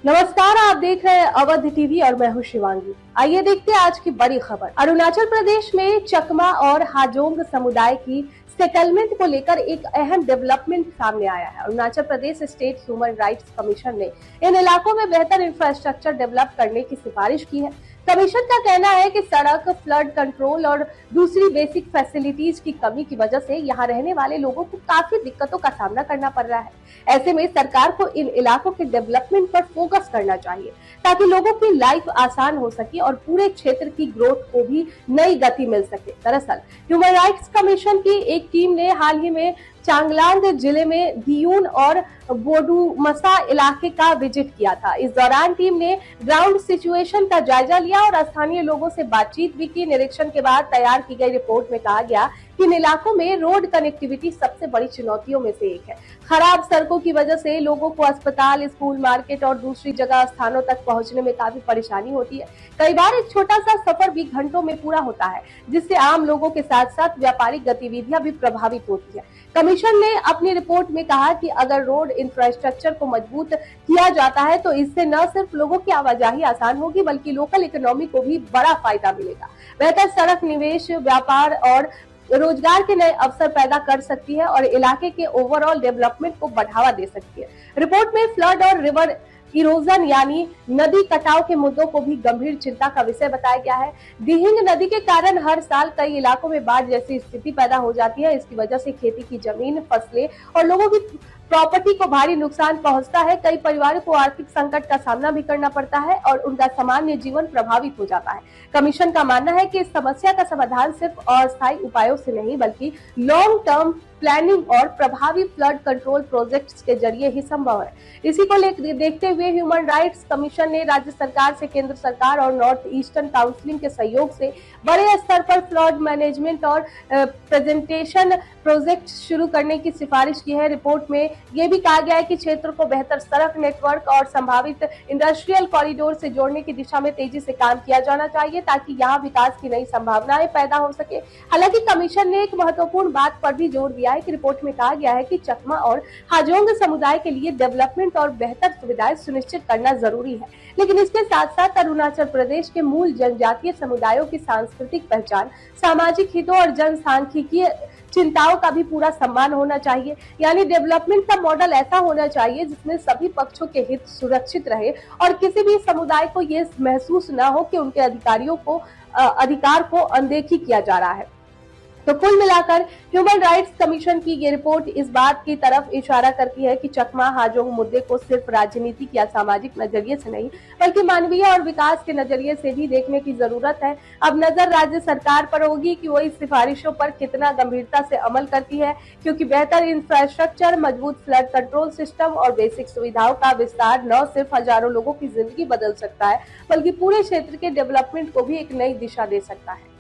नमस्कार, आप देख रहे हैं अवध टीवी और मैं हूं शिवांगी। आइए देखते हैं आज की बड़ी खबर। अरुणाचल प्रदेश में चकमा और हाजोंग समुदाय की सेटलमेंट को लेकर एक अहम डेवलपमेंट सामने आया है। Arunachal Pradesh state human rights commission ने इन इलाकों में बेहतर इंफ्रास्ट्रक्चर डेवलप करने की सिफारिश की है। कमीशन का कहना है कि सड़क, फ्लड कंट्रोल और दूसरी बेसिक फैसिलिटीज की कमी की वजह से यहाँ रहने वाले लोगों को काफी दिक्कतों का सामना करना पड़ रहा है। ऐसे में सरकार को इन इलाकों के डेवलपमेंट पर फोकस करना चाहिए ताकि लोगों की लाइफ आसान हो सके और पूरे क्षेत्र की ग्रोथ को भी नई गति मिल सके। दरअसल ह्यूमन राइट्स कमीशन की एक टीम ने हाल ही में चांगलांग जिले में दियून और बोडूमसा इलाके का विजिट किया था। इस दौरान टीम ने ग्राउंड सिचुएशन का जायजा लिया और स्थानीय लोगों से बातचीत भी की। निरीक्षण के बाद तैयार की गई रिपोर्ट में कहा गया कि इन इलाकों में रोड कनेक्टिविटी सबसे बड़ी चुनौतियों में से एक है। खराब सड़कों की वजह से लोगों को अस्पताल, स्कूल, मार्केट और दूसरी जगह स्थानों तक पहुंचने में काफी परेशानी होती है। कई बार एक छोटा सा सफर भी घंटों में पूरा होता है, जिससे आम लोगों के साथ साथ व्यापारिक गतिविधियां भी प्रभावित होती है। कमीशन ने अपनी रिपोर्ट में कहा कि अगर रोड इंफ्रास्ट्रक्चर को मजबूत किया जाता है तो इससे न सिर्फ लोगों की आवाजाही आसान होगी बल्कि लोकल इकोनॉमी को भी बड़ा फायदा मिलेगा। बेहतर सड़क निवेश, व्यापार और रोजगार के नए अवसर पैदा कर सकती है और इलाके के ओवरऑल डेवलपमेंट को बढ़ावा दे सकती है। रिपोर्ट में फ्लड और रिवर इरोजन यानी नदी कटाव के मुद्दों को भी गंभीर चिंता का विषय बताया गया है। दिहिंग नदी के कारण हर साल कई इलाकों में बाढ़ जैसी स्थिति पैदा हो जाती है। इसकी वजह से खेती की जमीन, फसलें और लोगों की प्रॉपर्टी को भारी नुकसान पहुंचता है। कई परिवारों को आर्थिक संकट का सामना भी करना पड़ता है और उनका सामान्य जीवन प्रभावित हो जाता है। कमीशन का मानना है कि इस समस्या का समाधान सिर्फ अस्थायी उपायों से नहीं बल्कि लॉन्ग टर्म प्लानिंग और प्रभावी फ्लड कंट्रोल प्रोजेक्ट्स के जरिए ही संभव है। इसी को देखते हुए ह्यूमन राइट्स कमीशन ने राज्य सरकार से केंद्र सरकार और नॉर्थ ईस्टर्न काउंसिल के सहयोग से बड़े स्तर पर फ्लड मैनेजमेंट और प्रेजेंटेशन प्रोजेक्ट शुरू करने की सिफारिश की है। रिपोर्ट में यह भी कहा गया है कि क्षेत्र को बेहतर सड़क नेटवर्क और संभावित इंडस्ट्रियल कॉरिडोर से जोड़ने की दिशा में तेजी से काम किया जाना चाहिए ताकि यहाँ विकास की नई संभावनाएं पैदा हो सके। हालांकि कमीशन ने एक महत्वपूर्ण बात पर भी जोर दिया है कि रिपोर्ट में कहा गया है कि चकमा और हाजोंग समुदाय के लिए डेवलपमेंट और बेहतर सुविधाएं सुनिश्चित करना जरूरी है, लेकिन इसके साथ साथ अरुणाचल प्रदेश के मूल जनजातीय समुदायों की सांस्कृतिक पहचान, सामाजिक हितों और जनसांख्यिकीय चिंताओं का भी पूरा सम्मान होना चाहिए। यानी डेवलपमेंट का मॉडल ऐसा होना चाहिए जिसमें सभी पक्षों के हित सुरक्षित रहे और किसी भी समुदाय को ये महसूस न हो कि उनके अधिकार को अनदेखी किया जा रहा है। तो कुल मिलाकर ह्यूमन राइट्स कमीशन की ये रिपोर्ट इस बात की तरफ इशारा करती है कि चकमा हाजोंग मुद्दे को सिर्फ राजनीतिक या सामाजिक नजरिए से नहीं बल्कि मानवीय और विकास के नजरिए से भी देखने की जरूरत है। अब नजर राज्य सरकार पर होगी कि वो इस सिफारिशों पर कितना गंभीरता से अमल करती है, क्योंकि बेहतर इंफ्रास्ट्रक्चर, मजबूत फ्लड कंट्रोल सिस्टम और बेसिक सुविधाओं का विस्तार न सिर्फ हजारों लोगों की जिंदगी बदल सकता है बल्कि पूरे क्षेत्र के डेवलपमेंट को भी एक नई दिशा दे सकता है।